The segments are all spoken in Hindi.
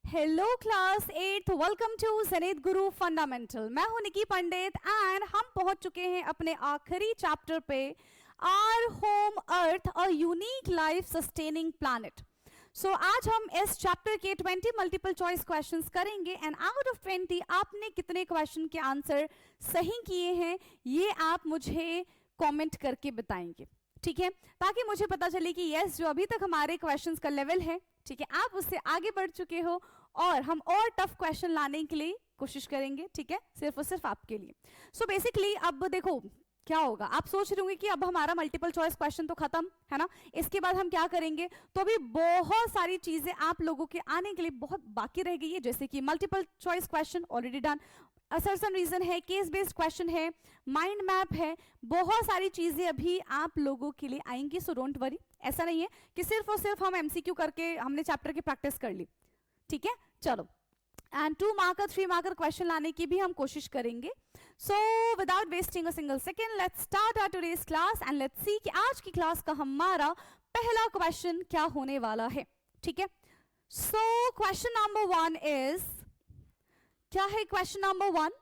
Hello class 8, welcome to Zenith Guru fundamental. मैं हूं निकी पंडित एंड हम पहुंच चुके हैं अपने आखिरी चैप्टर पे, our home earth a unique life sustaining planet. So आज हम इस चैप्टर के 20 मल्टीपल चॉइस क्वेश्चंस करेंगे एंड आउट ऑफ 20 आपने कितने क्वेश्चन के आंसर सही किए हैं ये आप मुझे कमेंट करके बताएंगे, ठीक है, ताकि मुझे पता चले कि यस जो अभी तक हमारे क्वेश्चंस का लेवल है, ठीक है, आप उससे आगे बढ़ चुके हो और हम और टफ क्वेश्चन लाने के लिए कोशिश करेंगे, ठीक है, सिर्फ और सिर्फ आपके लिए। सो बेसिकली अब देखो क्या होगा, आप सोच रहे होंगे कि अब हमारा मल्टीपल चॉइस क्वेश्चन तो खत्म है ना, इसके बाद हम क्या करेंगे। तो अभी बहुत सारी चीजें आप लोगों के आने के लिए बहुत बाकी रह गई है, जैसे कि multiple choice question already done, assertion reason है, केस बेस्ड क्वेश्चन है, माइंड मैप है, बहुत सारी चीजें अभी आप लोगों के लिए आएंगी। सो डोंट वरी, ऐसा नहीं है कि सिर्फ और सिर्फ हम एमसीक्यू करके हमने चैप्टर की प्रैक्टिस कर ली, ठीक है। चलो, एंड 2 मार्कर 3 मार्कर क्वेश्चन लाने की भी हम कोशिश करेंगे। So without wasting a single second let's start our today's class and let's see कि आज की क्लास का हमारा पहला क्वेश्चन क्या होने वाला है, ठीक है। सो क्वेश्चन नंबर 1 इज, क्या है question number 1,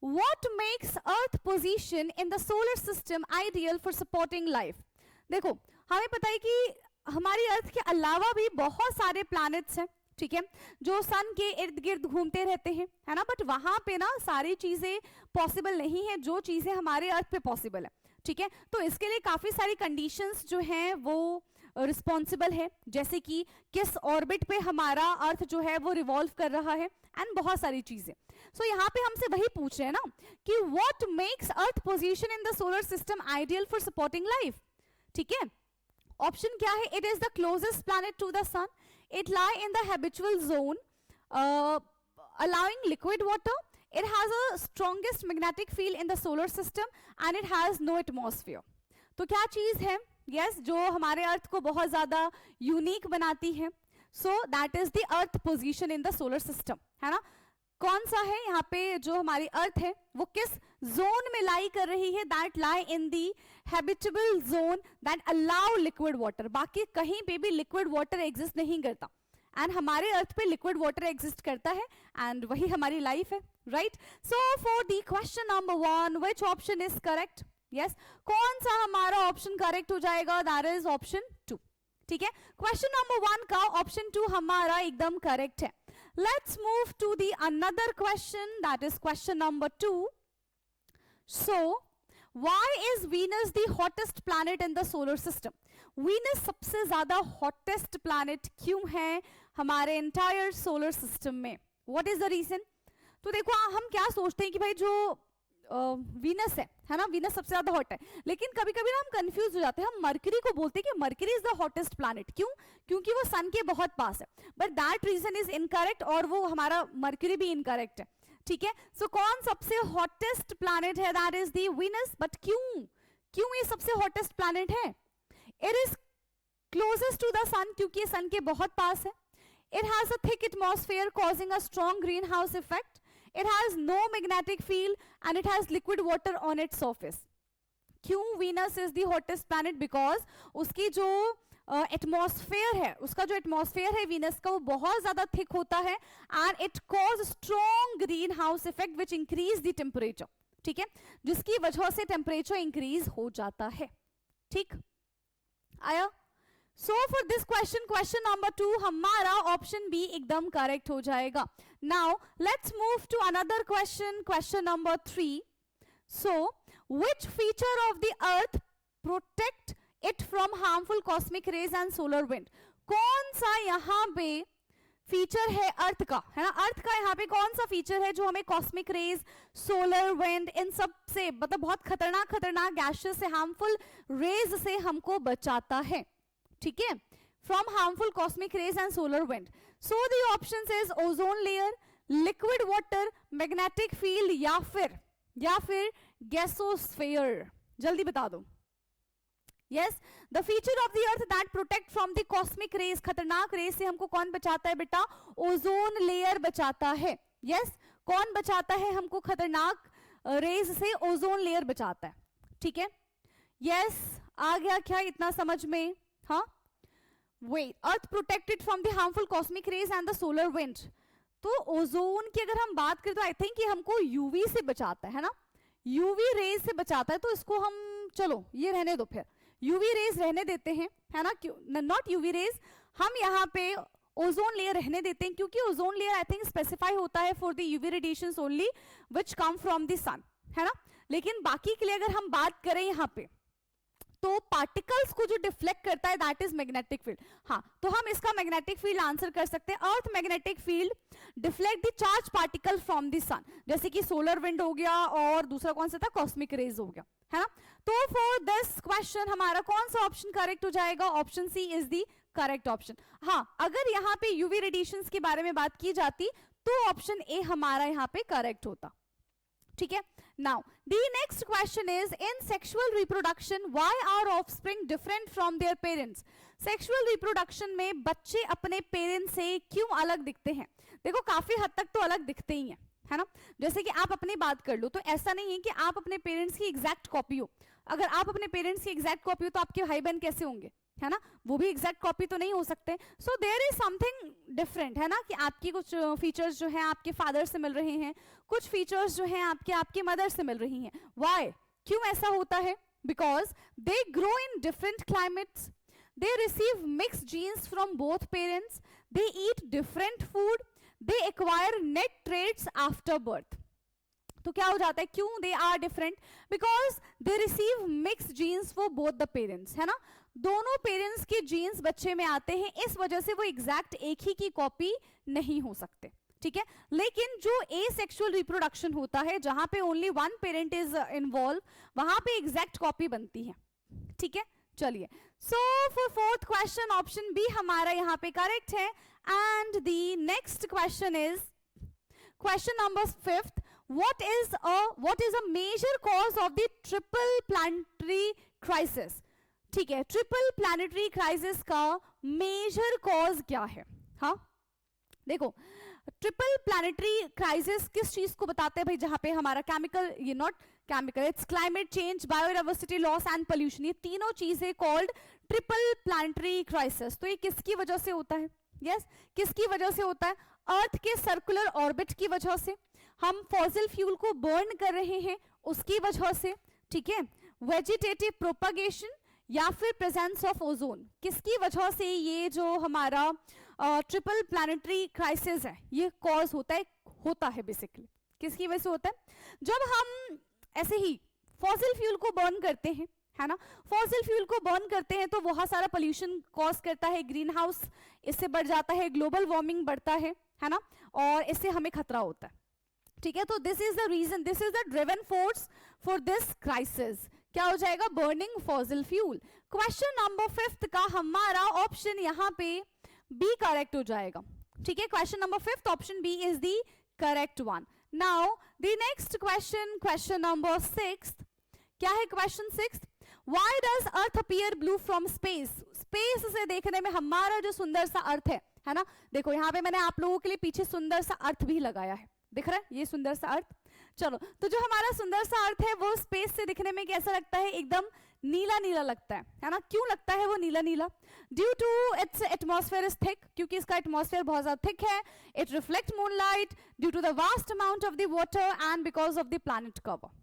what makes Earth position in the solar system ideal for supporting life. देखो हमें पता है कि हमारी अर्थ के अलावा भी बहुत सारे प्लैनेट्स हैं, ठीक है, जो सन के इर्द गिर्द घूमते रहते हैं, है ना, बट वहां पे ना सारी चीजें पॉसिबल नहीं है जो चीजें हमारे अर्थ पे पॉसिबल है, ठीक है। तो इसके लिए काफी सारी कंडीशंस जो हैं वो रिस्पॉन्सिबल है, जैसे कि किस ऑर्बिट पे हमारा अर्थ जो है वो रिवॉल्व कर रहा है एंड बहुत सारी चीजें। सो यहाँ पे हमसे वही पूछ रहे हैं ना कि what makes Earth position in the solar system ideal for supporting life, ठीक है। ऑप्शन क्या है, it is the closest planet to the sun, it lie in the habitual zone allowing liquid water, it has a strongest magnetic field in the solar system and it has no atmosphere। तो क्या चीज है, यस, जो हमारे अर्थ को बहुत ज्यादा यूनिक बनाती है। So that is the earth position in the solar system, है ना। कौन सा है यहाँ पे जो हमारी अर्थ है वो किस जोन में लाई कर रही है, that lie in the habitable zone that allow liquid water. बाकी कहीं पे भी लिक्विड वाटर एग्जिस्ट नहीं करता एंड हमारे अर्थ पे लिक्विड वाटर एग्जिस्ट करता है एंड वही हमारी लाइफ है, right. So for the question number 1 which option is correct, yes, कौन सा हमारा ऑप्शन करेक्ट हो जाएगा, दैट इज ऑप्शन 2, ठीक है। क्वेश्चन नंबर 1 का ऑप्शन 2 हमारा एकदम करेक्ट है। Let's move to the another question, that is question number 2। So why is Venus the hottest planet in the solar system. Venus सबसे ज्यादा हॉटेस्ट प्लैनेट क्यों है हमारे एंटायर सोलर सिस्टम में, व्हाट इज द रीजन। तो देखो हम क्या सोचते हैं कि भाई जो वीनस है ना, वीनस सबसे ज्यादा हॉट है, लेकिन कभी कभी ना हम कंफ्यूज हो जाते हैं, हम मरकरी को बोलते हैं कि Mercury is the hottest planet, क्यों, क्योंकि वो सन के बहुत पास है, but that reason is incorrect और वो हमारा मरकरी भी इनकरेक्ट है, ठीक है। सो कौन सबसे हॉटेस्ट प्लैनेट है, that is the Venus, but क्यों, क्यों ये सबसे हॉटेस्ट प्लैनेट है। It is closest to the sun, क्योंकि ये सन के बहुत पास है। It has a thick atmosphere causing a strong greenhouse effect, it has no magnetic field and it has liquid water on its surface। क्यों Venus is the hottest planet, because उसकी जो एटमॉस्फेयर है, उसका जो एटमॉस्फेयर है Venus का वो बहुत ज्यादा थिक होता है and it cause strong greenhouse effect which increase the temperature, ठीक है, जिसकी वजह से टेम्परेचर इंक्रीज हो जाता है, ठीक आया। So for this question, question number 2 हमारा ऑप्शन बी एकदम करेक्ट हो जाएगा। Now let's move to another question, question number 3। So which feature of the Earth protect it from harmful cosmic rays and solar wind. कौन सा यहाँ पे फीचर है अर्थ का, है ना, अर्थ का यहाँ पे कौन सा फीचर है जो हमें कॉस्मिक रेज, सोलर विंड, इन सब से, मतलब बहुत खतरनाक खतरनाक गैसेस से, हार्मफुल रेज से हमको बचाता है, ठीक है, from harmful cosmic rays and solar wind. So the options is ozone layer, liquid water, magnetic field या फिर गैसोस्फेयर। जल्दी बता दो। Yes, the feature of the earth that protect from the cosmic rays, खतरनाक रेज से हमको कौन बचाता है बेटा, ओजोन लेयर बचाता है। यस, कौन बचाता है हमको खतरनाक रेज से, ओजोन लेयर बचाता है, ठीक है। यस, आ गया क्या इतना समझ में, हाँ। Wait, Earth protected from the harmful cosmic rays and the solar wind. तो ओजोन की अगर हम बात करें तो आई थिंक ये हमको यूवी से बचाता है ना, यूवी रेज से बचाता है, तो इसको हम चलो ये रहने दो, फिर यूवी रेज रहने देते हैं, है ना, नॉट यूवी रेज, हम यहाँ पे ओजोन लेयर रहने देते हैं, क्योंकि ozone layer I think specify होता है for the UV radiations only which come from the sun, है ना। लेकिन बाकी के लिए अगर हम बात करें यहाँ पे, तो पार्टिकल्स को जो डिफ्लेक्ट करता है दैट इज मैग्नेटिक फील्ड। हाँ, तो हम इसका मैग्नेटिक फील्ड आंसर कर सकते हैं। Earth magnetic field deflect the charge particle from the sun, जैसे कि सोलर विंड हो गया और दूसरा कौन सा था, कॉस्मिक रेज हो गया, है ना। तो फॉर दिस क्वेश्चन हमारा कौन सा ऑप्शन करेक्ट हो जाएगा, option C is the correct option. हाँ, अगर यहाँ पे यूवी रेडिएशंस के बारे में बात की जाती तो ऑप्शन ए हमारा यहाँ पे करेक्ट होता, ठीक है। Now, the next question is, in sexual reproduction, why are offspring different from their parents? Sexual reproduction में बच्चे अपने पेरेंट्स से क्यों अलग दिखते हैं? देखो काफी हद तक तो अलग दिखते ही हैं, है ना। जैसे कि आप अपनी बात कर लो, तो ऐसा नहीं है कि आप अपने पेरेंट्स की एग्जैक्ट कॉपी हो। अगर आप अपने पेरेंट्स की एग्जैक्ट कॉपी हो तो आपके भाई बहन कैसे होंगे, है ना, वो भी एग्जैक्ट कॉपी तो नहीं हो सकते। So there is something different, है ना, कि आपकी कुछ फीचर्स जो हैं आपके फादर से मिल रहे हैं, कुछ फीचर्स जो हैं आपके मदर से मिल रही हैं। व्हाई, क्यों ऐसा होता है? Because they grow in different climates, they receive mixed genes from both parents, they eat different food, they acquire net traits after birth. तो क्या हो जाता है, क्यों they are different? Because they receive mixed genes for both the parents, है ना, दोनों पेरेंट्स के जीन्स बच्चे में आते हैं, इस वजह से वो एग्जैक्ट एक ही की कॉपी नहीं हो सकते, ठीक है। लेकिन जो एसेक्सुअल रिप्रोडक्शन होता है, जहां पे only one parent is involve, वहां पे एग्जैक्ट कॉपी बनती है, ठीक है। चलिए, so for fourth question option B हमारा यहाँ पे करेक्ट है। And the next question is question number 5th, what is a major cause of the triple planetary crisis? ठीक है, ट्रिपल प्लैनेटरी क्राइसिस का मेजर कॉज क्या है? हाँ, देखो ट्रिपल प्लैनेटरी क्राइसिस किस चीज को बताते हैं भाई, जहां पे हमारा केमिकल, ये not chemical, it's climate change, biodiversity loss and pollution, ये तीनों चीजें कॉल्ड ट्रिपल प्लैनेटरी क्राइसिस। तो ये किसकी वजह से होता है? यस, किसकी वजह से होता है? अर्थ के सर्कुलर ऑर्बिट की वजह से, हम फॉसिल फ्यूल को बर्न कर रहे हैं उसकी वजह से, ठीक है, वेजिटेटिव प्रोपगेशन, या फिर प्रेजेंस ऑफ ओजोन, किसकी वजह से ये जो हमारा ट्रिपल प्लैनेटरी क्राइसिस है ये कॉज होता है बेसिकली किसकी वजह से होता है? जब हम ऐसे ही फॉसिल फ्यूल को बर्न करते हैं, है ना, फॉसिल फ्यूल को बर्न करते हैं तो बहुत सारा पोल्यूशन कॉज करता है, ग्रीन हाउस इससे बढ़ जाता है, ग्लोबल वार्मिंग बढ़ता है ना, और इससे हमें खतरा होता है, ठीक है। तो this is the reason, this is the driven force for this crisis. क्या हो जाएगा? Burning fossil fuel. Question number 5th का हमारा ऑप्शन यहाँ पे बी करेक्ट हो जाएगा, ठीक है। Question number 5th option B is the correct one. Now the next question, question number 6th, क्या है question 6th? Why does Earth appear blue from space? Space से देखने में हमारा जो सुंदर सा अर्थ है ना, देखो यहाँ पे मैंने आप लोगों के लिए पीछे सुंदर सा अर्थ भी लगाया है, दिख रहा है ये सुंदर सा अर्थ। चलो, तो जो हमारा सुंदर सा अर्थ है वो स्पेस से दिखने में कैसा लगता है? एकदम नीला नीला लगता है ना। क्यों लगता है वो नीला नीला? Due to its atmosphere is thick, क्योंकि इसका एटमॉस्फेयर बहुत ज्यादा थिक है। It reflect moonlight due to the vast amount of the water and because of the planet cover.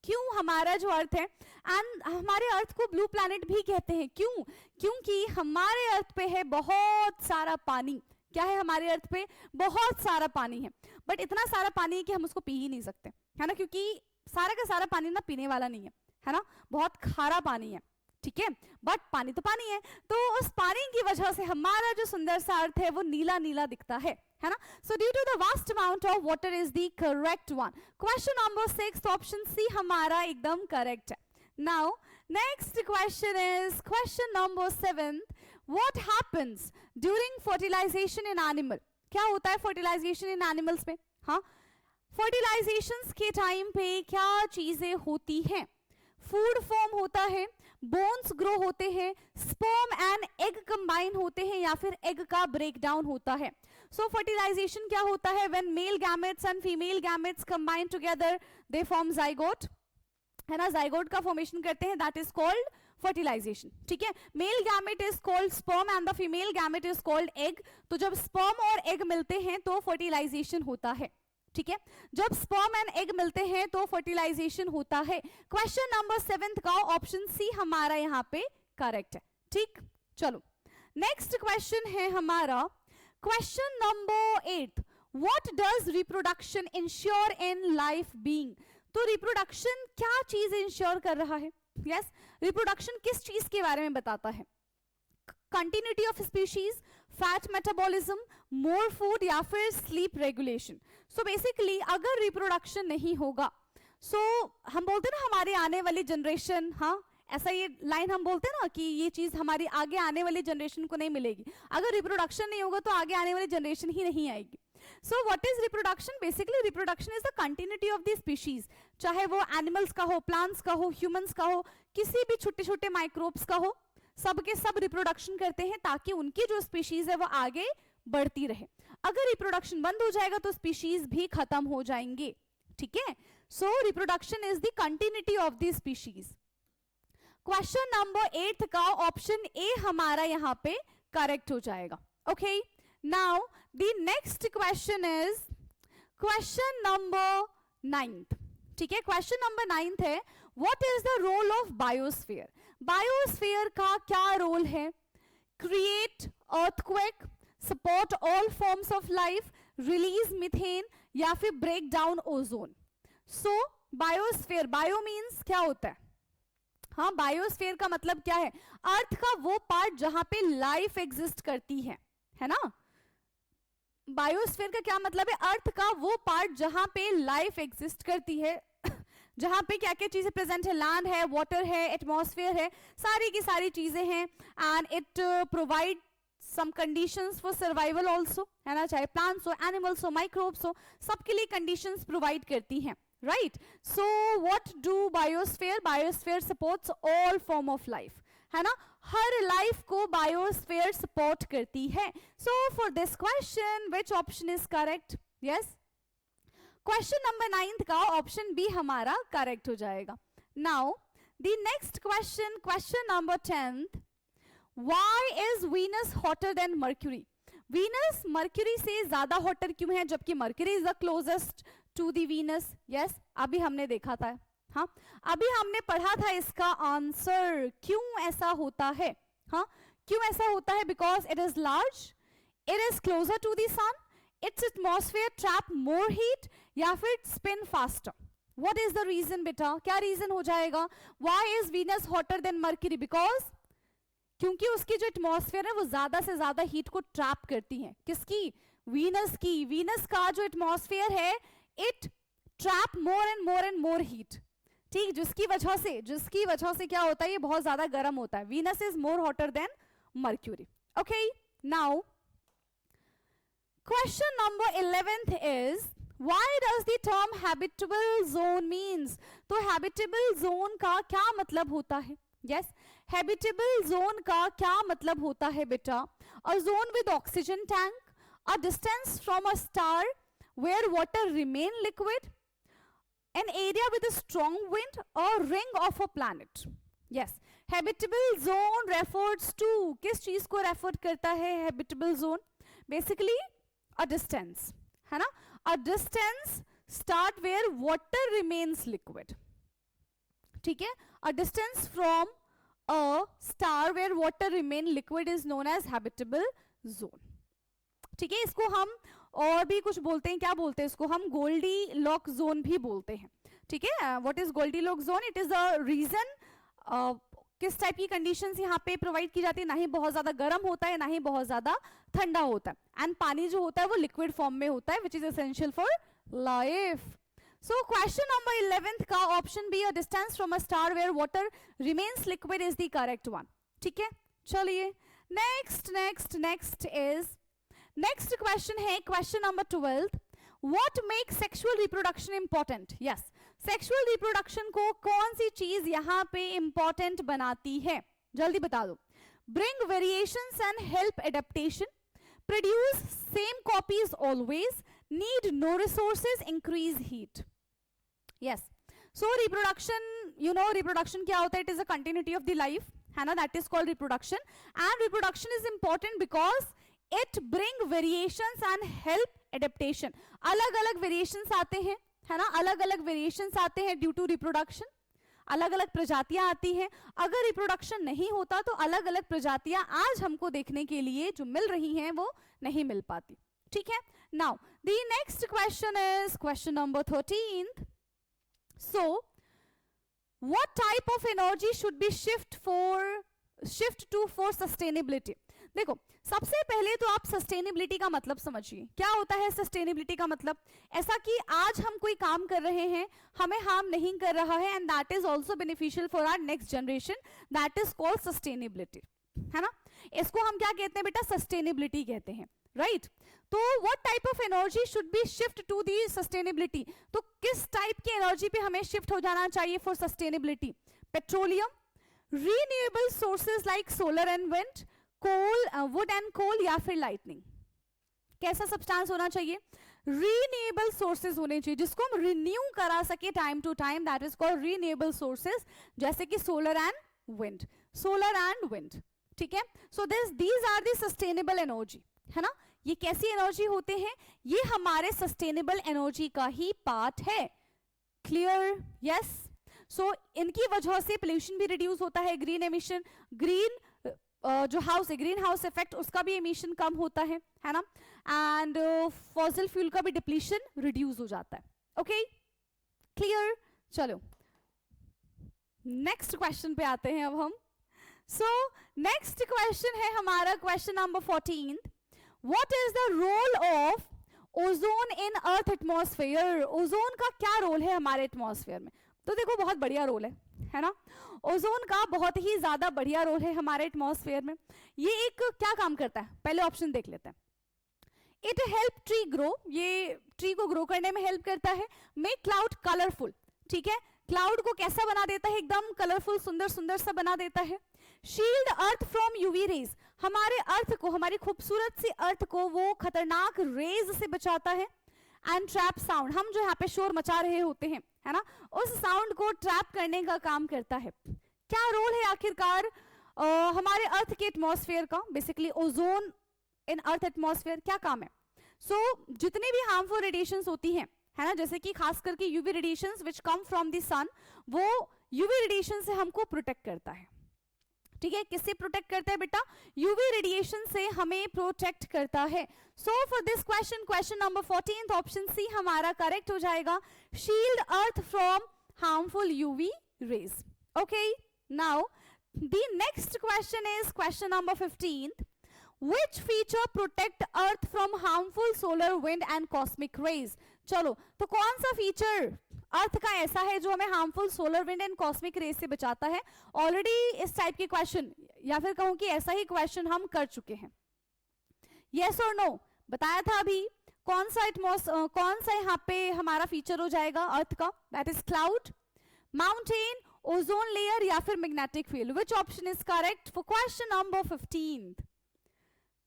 क्यों हमारा जो अर्थ है, एंड हमारे अर्थ को ब्लू प्लैनेट भी कहते हैं, क्यों? क्योंकि हमारे अर्थ पे है बहुत सारा पानी। क्या है हमारे अर्थ पे? बहुत सारा पानी है, बट इतना सारा पानी है कि हम उसको पी ही नहीं सकते, है ना, क्योंकि सारा का सारा पानी ना पीने वाला नहीं है ना, बहुत खारा पानी है, ठीक है, बट पानी तो पानी है। तो उस पानी की वजह से हमारा जो सुंदर सा अर्थ है वो नीला नीला दिखता है ना। So due to the vast amount of water is the correct one. Question number 6 option C हमारा एकदम करेक्ट है। Now next question is question number 7। What happens during fertilization in animal? क्या होता है fertilization in animals में? हाँ, fertilizations के टाइम पे क्या चीजें होती हैं? फूड फॉर्म होता है, बोन्स ग्रो होते हैं, स्पर्म एंड एग कंबाइन होते हैं, या फिर एग का ब्रेकडाउन होता है। सो फर्टिलाइजेशन क्या होता है? When male gametes and female gametes combine together they form zygote, है ना, जाइगोट का फॉर्मेशन करते हैं, दैट इज कॉल्ड फर्टिलाइजेशन, ठीक है। Male gamete is called sperm and the female gamete is called egg. तो जब स्पर्म और एग मिलते हैं तो फर्टिलाइजेशन होता है, ठीक है। जब स्पर्म एंड एग मिलते हैं तो फर्टिलाइजेशन होता है। क्वेश्चन नंबर 7 का ऑप्शन सी हमारा यहाँ पे करेक्ट है, ठीक। चलो नेक्स्ट क्वेश्चन है हमारा question number 8, what does reproduction ensure in life being. तो रिप्रोडक्शन क्या चीज इंश्योर कर रहा है? यस, रिप्रोडक्शन किस चीज के बारे में बताता है? Continuity of species, fat metabolism, more food या फिर स्लीप रेगुलेशन। सो बेसिकली अगर रिप्रोडक्शन नहीं होगा, सो हम बोलते ना हमारे आने वाली जनरेशन, हाँ ऐसा ये लाइन हम बोलते हैं ना कि ये चीज हमारी आगे आने वाली जनरेशन को नहीं मिलेगी। अगर रिप्रोडक्शन नहीं होगा तो आगे आने वाली जनरेशन ही नहीं आएगी। So what is reproduction? Basically reproduction is the continuity of the species, चाहे वो एनिमल्स का हो, प्लांट्स का हो, ह्यूमंस का हो, किसी भी छोटे छोटे माइक्रोब्स का हो, सब के सब रिप्रोडक्शन करते हैं ताकि उनकी जो स्पीशीज है वो आगे बढ़ती रहे। अगर रिप्रोडक्शन बंद हो जाएगा तो स्पीशीज भी खत्म हो जाएंगे, ठीक है। सो reproduction is the continuity of the species. Question number 8 का ऑप्शन ए हमारा यहाँ पे करेक्ट हो जाएगा। Okay, now the next question is question number 9, ठीक है। क्वेश्चन नंबर 9 है, what is the role of biosphere. Biosphere का क्या रोल है? Create earthquake, support all forms of life, release methane या फिर break down ozone. So biosphere, bio means क्या होता है? हाँ, बायोस्फीयर का मतलब क्या है? अर्थ का वो पार्ट जहां पे लाइफ एग्जिस्ट करती है ना। बायोस्फीयर का क्या मतलब है? अर्थ का वो पार्ट जहां पे लाइफ एग्जिस्ट करती है जहां पे क्या क्या चीजें प्रेजेंट है, लैंड है, वाटर है, एटमॉस्फेयर है, सारी की सारी चीजें हैं। And it provide some conditions for survival also, है ना, चाहे प्लांट्स हो, एनिमल्स हो, माइक्रोब्स हो, सबके लिए कंडीशंस प्रोवाइड करती हैं, right. So what do biosphere? Biosphere supports all form of life, है ना, हर लाइफ को बायोस्फीयर सपोर्ट करती है। So for this question which option is correct? Yes, question number 9 का ऑप्शन बी हमारा करेक्ट हो जाएगा। Now the next question, question number 10, why is Venus hotter than Mercury. Venus Mercury से ज्यादा हॉटर क्यों है जबकि Mercury is the closest to the Venus? Yes, अभी हमने देखा था, हाँ अभी हमने पढ़ा था इसका आंसर। क्यों ऐसा होता है? हाँ, क्यों ऐसा होता है? Because it is large, it is closer to the sun, its atmosphere trap more heat या फिर spin faster. What is the reason बेटा? क्या रीजन हो जाएगा? Why is Venus hotter than Mercury? Because क्योंकि उसकी जो एटमॉस्फेयर है वो ज्यादा से ज्यादा हीट को ट्रैप करती है। किसकी? वीनस की। वीनस का जो एटमॉस्फेयर है it trap more and more heat, ठीक, जिसकी वजह से क्या होता है? ये बहुत ज्यादा गर्म होता है। Venus is more hotter than mercury. Okay, now question number 11 is why does the term habitable zone means. तो हैबिटेबल जोन का क्या मतलब होता है? यस, हैबिटेबल जोन का क्या मतलब होता है बेटा? A zone with oxygen tank, a distance from a star where water remain liquid, an area with a strong wind, or ring of a planet. Yes, habitable zone refers to, किस चीज को रेफर करता है habitable zone? Basically a distance, है ना, a distance start where water remains liquid, ठीक है। a distance from a star where water remain liquid is known as habitable zone, ठीक है। इसको हम और भी कुछ बोलते हैं, क्या बोलते हैं इसको? हम गोल्डी लॉक जोन भी बोलते हैं, ठीक है। What is Goldilocks zone? It is a region, किस टाइप की कंडीशंस यहाँ पे प्रोवाइड की जाती है? ना ही बहुत ज्यादा गर्म होता है, ना ही बहुत ज्यादा ठंडा होता है, एंड पानी जो होता है वो लिक्विड फॉर्म में होता है, which is essential for life. So question number 11 का option B, a distance from a star where water remains liquid, is the correct one, ठीक है। चलिए नेक्स्ट इज नेक्स्ट क्वेश्चन है question number 12, what make sexual reproduction important. Yes, sexual reproduction को कौन सी चीज यहां पे इंपॉर्टेंट बनाती है? जल्दी बता दो। Bring variations and help adaptation, produce same copies always, need no resources, increase heat. Yes, so reproduction you know reproduction क्या होता है, it is a continuity of the life, है ना, that is called reproduction. And reproduction is important because it bring variations and help adaptation. अलग अलग वेरिएशंस आते हैं, है ना, अलग अलग वेरिएशंस आते हैं ड्यू टू रिप्रोडक्शन. अलग अलग प्रजातियां आती हैं. अगर रिप्रोडक्शन नहीं होता तो अलग अलग प्रजातियां आज हमको देखने के लिए जो मिल रही हैं वो नहीं मिल पाती. ठीक है. Now the next question is question number 13. So what type of energy should be shift to for sustainability. देखो, सबसे पहले तो आप सस्टेनेबिलिटी का मतलब समझिए. क्या होता है सस्टेनेबिलिटी का मतलब? ऐसा कि आज हम कोई काम कर रहे हैं, हमें हार्म नहीं कर रहा है, and that is also beneficial for our next generation. That is called sustainability, है ना. इसको हम क्या कहते हैं बेटा? सस्टेनेबिलिटी कहते हैं, राइट. तो what type of energy should be shift to the sustainability. तो किस टाइप की एनर्जी पे हमें शिफ्ट हो जाना चाहिए for sustainability? Petroleum, renewable sources like solar and wind, coal, wood and coal, या फिर लाइटनिंग. कैसा सब्सटेंस होना चाहिए? रीन्यूएबल सोर्सेज होने चाहिए जिसको हम रिन्यू करा सके time to time. That is called renewable sources, जैसे कि solar and wind. Solar and wind, ठीक है. So these are the sustainable energy, है ना. ये कैसी एनर्जी होते हैं? ये हमारे सस्टेनेबल एनर्जी का ही पार्ट है. क्लियर? यस. सो इनकी वजह से पोल्यूशन भी रिड्यूस होता है, ग्रीन एमिशन, ग्रीन जो हाउस है, ग्रीन हाउस इफेक्ट, उसका भी एमिशन कम होता है ना. एंड फॉसिल फ्यूल का भी डिप्लीशन रिड्यूस हो जाता है. Okay, clear. चलो नेक्स्ट क्वेश्चन पे आते हैं अब हम. सो नेक्स्ट क्वेश्चन है हमारा question number 14. What is the role of ozone in Earth atmosphere. Ozone का क्या रोल है हमारे एटमॉस्फेयर में? तो देखो, बहुत बढ़िया रोल है ना. ओजोन का बहुत ही ज्यादा बढ़िया रोल है हमारे एटमॉस्फेयर में. ये एक क्या काम करता है? पहले ऑप्शन देख लेते हैं. It help tree grow. ये ट्री को ग्रो करने में हेल्प करता है. Make cloud colourful. ठीक है, क्लाउड को कैसा बना देता है? एकदम कलरफुल, सुंदर सुंदर सा बना देता है. Shield Earth from UV rays. हमारे अर्थ को, हमारी खूबसूरत सी अर्थ को वो खतरनाक रेज से बचाता है. And trap sound. हम जो यहाँ पे शोर मचा रहे होते हैं, है ना, उस साउंड को ट्रैप करने का काम करता है. क्या रोल है आखिरकार हमारे अर्थ के एटमॉस्फेयर का? Basically ozone in Earth atmosphere क्या काम है? सो जितने भी हार्मफुल रेडिएशंस होती हैं, है ना, जैसे कि खास करके UV radiations which come from the sun, वो यूवी रेडिएशन से हमको प्रोटेक्ट करता है. ठीक है, किससे प्रोटेक्ट करता है बेटा? यूवी रेडिएशन से हमें प्रोटेक्ट करता है. So for this question, question number 14, option C हमारा करेक्ट हो जाएगा. Shield Earth from harmful UV rays. Okay, now the next question is question number 15. Which feature protect Earth from harmful solar, wind and cosmic rays? चलो, तो कौन सा फीचर अर्थ का ऐसा है जो हमें harmful solar, wind and cosmic rays से बचाता है? ऑलरेडी इस टाइप के क्वेश्चन, या फिर कहूं कि ऐसा ही क्वेश्चन हम कर चुके हैं. यस और नो बताया था अभी. कौन सा यहाँ पे हमारा फीचर हो जाएगा अर्थ का? That is cloud, mountain, ozone layer या फिर magnetic field. Which option is correct for question number 15?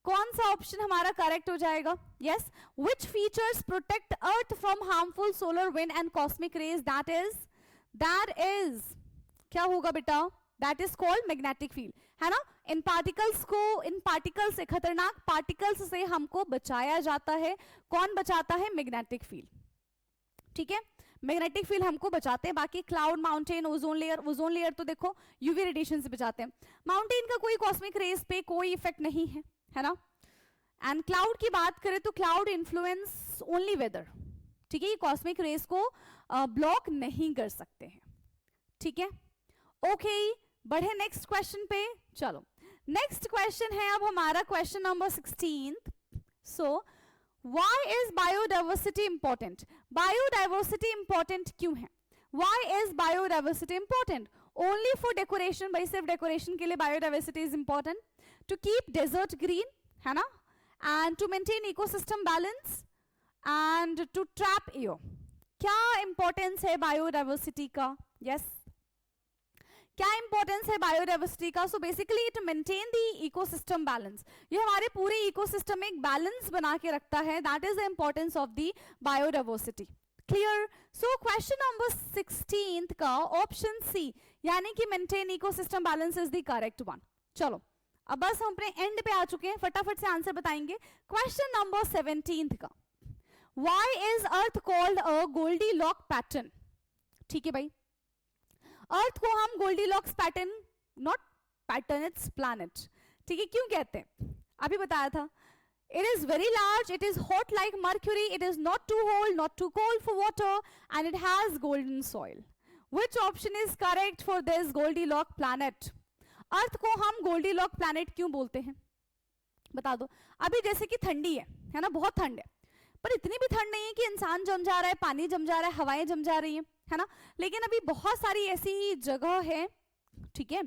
कौन सा ऑप्शन हमारा करेक्ट हो जाएगा? Yes. Which features protect earth from harmful solar, wind and cosmic rays? That is क्या होगा बेटा? That is called magnetic field, है ना. इन पार्टिकल्स से, खतरनाक पार्टिकल्स से हमको बचाया जाता है. कौन बचाता है? Magnetic field. ठीक है, मैग्नेटिक फील्ड हमको बचाते हैं. बाकी क्लाउड, माउंटेन, ओजोन लेयर तो देखो यूवी रेडिएशन से बचाते हैं. माउंटेन का कोई कॉस्मिक रेज पे कोई इफेक्ट नहीं है ना. एंड क्लाउड की बात करें तो क्लाउड इन्फ्लुएंस ओनली वेदर. ठीक है, ये कॉस्मिक रेज को ब्लॉक नहीं कर सकते हैं. ठीक है, ओके, बढ़े नेक्स्ट क्वेश्चन पे. चलो नेक्स्ट क्वेश्चन है अब हमारा question number 16. So why is biodiversity important? Biodiversity important क्यों है? Why is biodiversity important? Only for decoration? भाई सिर्फ डेकोरेशन के लिए biodiversity is important. To keep desert green, है ना, and to maintain ecosystem balance and to trap air. क्या इंपॉर्टेंस है बायोडाइवर्सिटी का? यस, क्या इंपॉर्टेंस है बायोडाइवर्सिटी का? So basically it maintain the ecosystem balance. ये हमारे पूरे इकोसिस्टम में एक बैलेंस बना के रखता है. That is the importance of the biodiversity. Clear? So question number 16 का ऑप्शन सी यानी कि maintain ecosystem balance is the correct one. चलो अब बस हम अपने एंड पे आ चुके हैं, फटाफट से आंसर बताएंगे. क्वेश्चन नंबर 17 का, why is earth called a Goldilock pattern? ठीक है भाई, अर्थ को हम Goldilocks pattern, not pattern, it's planet, ठीक है, क्यों कहते हैं? अभी बताया था. It is very large, it is hot like mercury, it is not too cold, not too cold for water, and it has golden soil. Which option is correct for this Goldilocks planet? अर्थ को हम गोल्डीलॉक प्लैनेट क्यों बोलते हैं बता दो. अभी जैसे कि ठंडी है ना, बहुत ठंड है, पर इतनी भी ठंड नहीं है कि इंसान जम जा रहा है, पानी जम जा रहा है, हवाएं जम जा रही है ना. लेकिन अभी बहुत सारी ऐसी जगह है, ठीक है,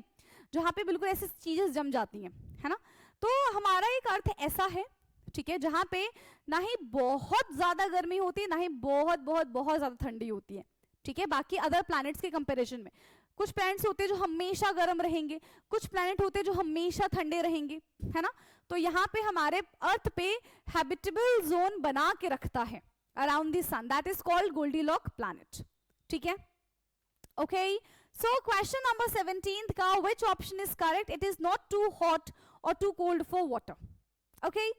जहाँ पे बिल्कुल ऐसी चीजें जम जाती हैं, है ना. तो हमारा एक अर्थ ऐसा है, ठीक है, जहां पे ना ही बहुत ज्यादा गर्मी होती है, ना ही बहुत बहुत बहुत ज्यादा ठंडी होती है, ठीक है. बाकी अदर प्लैनेट्स के कंपैरिजन में कुछ प्लैनेट्स होते हैं जो हमेशा गर्म रहेंगे, कुछ प्लैनेट होते हैं जो हमेशा ठंडे रहेंगे, है ना. तो यहाँ पे हमारे अर्थ पे हैबिटेबल जोन बना के रखता है around the sun, that is called Goldilock planet. ठीक है, ओके. सो क्वेश्चन नंबर 17 का, which option is correct? It is not too hot और too cold for water. Okay,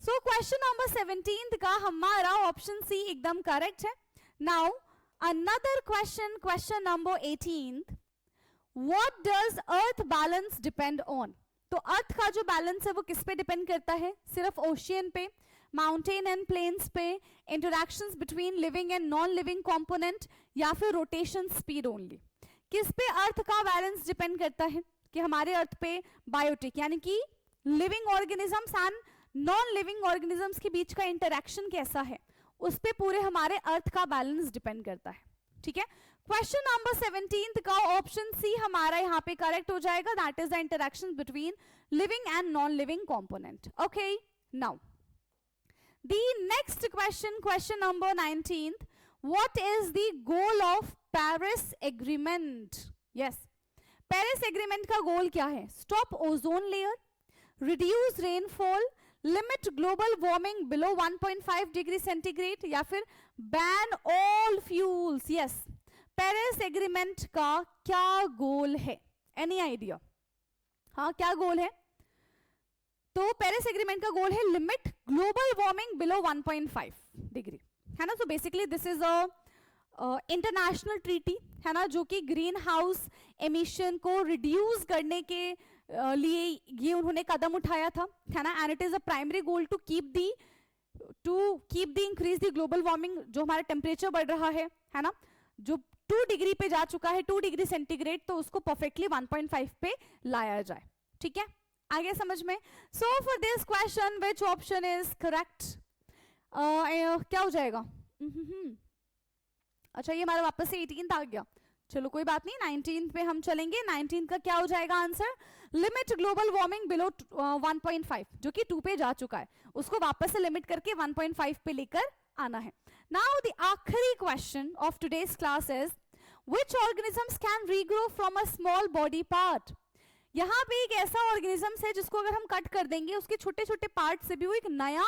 so question number 17 का हमारा ऑप्शन सी एकदम करेक्ट है. Now another question, question number 18, what does earth balance depend on? तो अर्थ का जो बैलेंस है वो किस पे डिपेंड करता है? सिर्फ ओशियन पे, माउंटेन एंड प्लेन्स पे, interactions between living and non living component, या फिर रोटेशन स्पीड ओनली? किस पे अर्थ का बैलेंस डिपेंड करता है? कि हमारे अर्थ पे बायोटिक यानी कि living organisms and non living organisms के बीच का इंटरैक्शन कैसा है, उस पे पूरे हमारे अर्थ का बैलेंस डिपेंड करता है. ठीक है, क्वेश्चन नंबर 17 का ऑप्शन सी हमारा यहाँ पे करेक्ट हो जाएगा, that is the interaction between living and non living component. Okay, now the next question, question number 19, what is the goal of Paris agreement? Yes, Paris agreement का गोल क्या है? Stop ozone layer, reduce rainfall, limit global warming below 1.5 degree centigrade, या फिर ban all fuels? Yes, Paris agreement का क्या गोल है? Any idea? हाँ, क्या गोल है? तो पेरिस एग्रीमेंट का गोल है limit global warming below 1.5 degree, है ना. So basically this is a international treaty, है ना, जो कि ग्रीन हाउस एमिशन को रिड्यूस करने के लिए ये उन्होंने कदम उठाया था, है ना. And it is a primary goal to keep the increase the global warming, जो हमारा टेम्परेचर बढ़ रहा है ना, जो 2 डिग्री पे जा चुका है, 2 डिग्री सेंटीग्रेड, तो उसको परफेक्टली 1.5 पे लाया जाए. ठीक है, आगे समझ में. सो for this question which option is correct? क्या हो जाएगा? अच्छा, ये हमारा वापस से 18 आ गया. चलो कोई बात नहीं, 19 पे हम चलेंगे. 19 का क्या हो जाएगा answer? Limit global warming below 1.5, जो कि 2 पे जा चुका है, उसको वापस से लिमिट करके 1.5 पे लेकर आना है. नाउ द आखिरी question of today's class is, which organisms can regrow from a small body part? यहाँ पे एक ऐसा ऑर्गेनिजम्स है जिसको अगर हम कट कर देंगे, उसके छोटे छोटे पार्ट से भी वो एक नया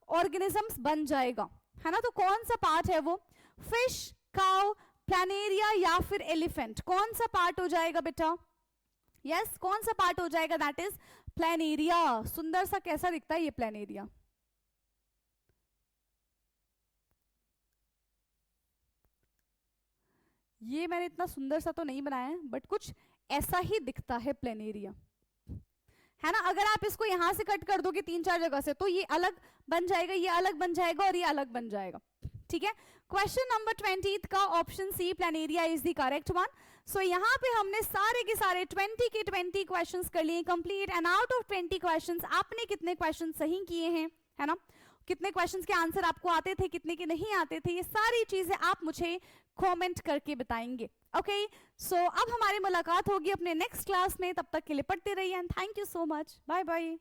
ऑर्गेनिजम्स बन जाएगा, है ना. तो कौन सा पार्ट है वो? फिश, काउ, प्लानेरिया, या फिर एलिफेंट? कौन सा पार्ट हो जाएगा बेटा? यस, कौन सा पार्ट हो जाएगा? That is Planaria. सुंदर सा कैसा दिखता है ये प्लानेरिया? ये मैंने इतना सुंदर सा तो नहीं बनाया है, बट कुछ ऐसा ही दिखता है प्लानेरिया, है ना. अगर आप इसको यहां से कट कर दोगे 3-4 जगह से, तो ये अलग बन जाएगा, ये अलग बन जाएगा, और ये अलग बन जाएगा. ठीक है, क्वेश्चन नंबर 20 का option C planaria is the correct one. So यहाँ पे हमने सारे के सारे 20 के 20 क्वेश्चंस कर लिए complete. And out of 20 questions आपने कितने क्वेश्चन सही किए हैं, है ना, कितने क्वेश्चंस के आंसर आपको आते थे, कितने के नहीं आते थे, ये सारी चीजें आप मुझे कमेंट करके बताएंगे. ओके, सो अब हमारी मुलाकात होगी अपने नेक्स्ट क्लास में. तब तक के लिए पढ़ते रहिए and thank you so much. Bye bye.